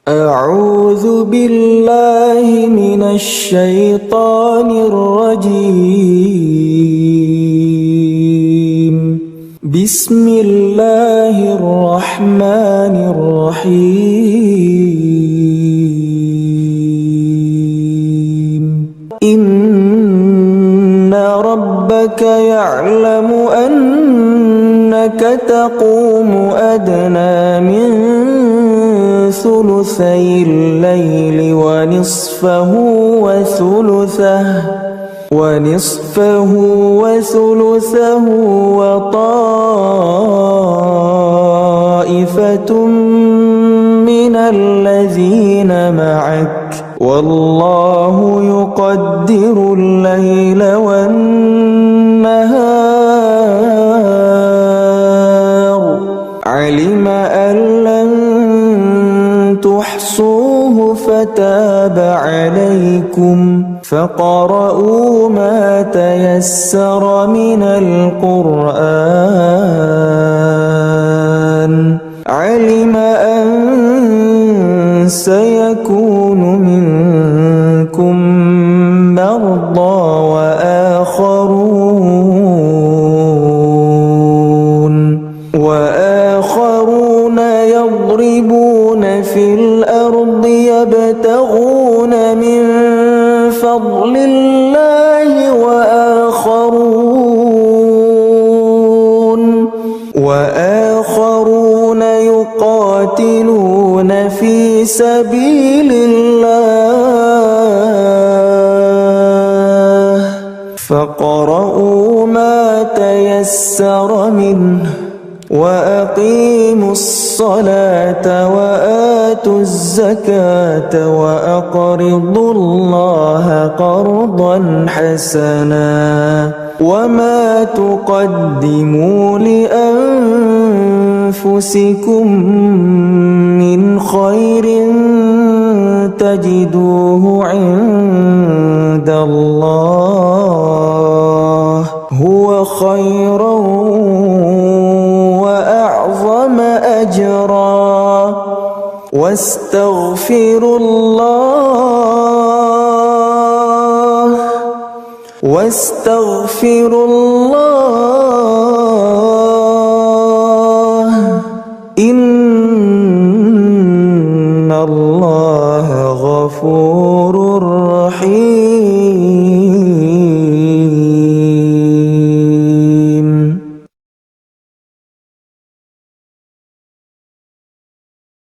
أعوذ بالله من الشيطان الرجيم. بسم الله الرحمن الرحيم. إن ربك يعلم أنك تقوم أدنى من ثلثي الليل ونصفه وثلثه وطائفة من الذين معك والله يقدر الليل والنهار. علم أن لن تحصوه فتاب عليكم فاقرؤوا ما تيسر من القرآن. علم أن سيكون منكم مرضى وآخرون يضربون في الأرض يبتغون من فضل الله وآخرون يقاتلون في سبيل الله فاقرؤوا ما تيسر منه وأقيموا الصلاة وآتوا الزكاة وأقرضوا الله قرضا حسنا وما تقدموا لأنفسكم من خير تجدوه عند الله هو خيرا وأعظم أجرا واستغفروا الله إن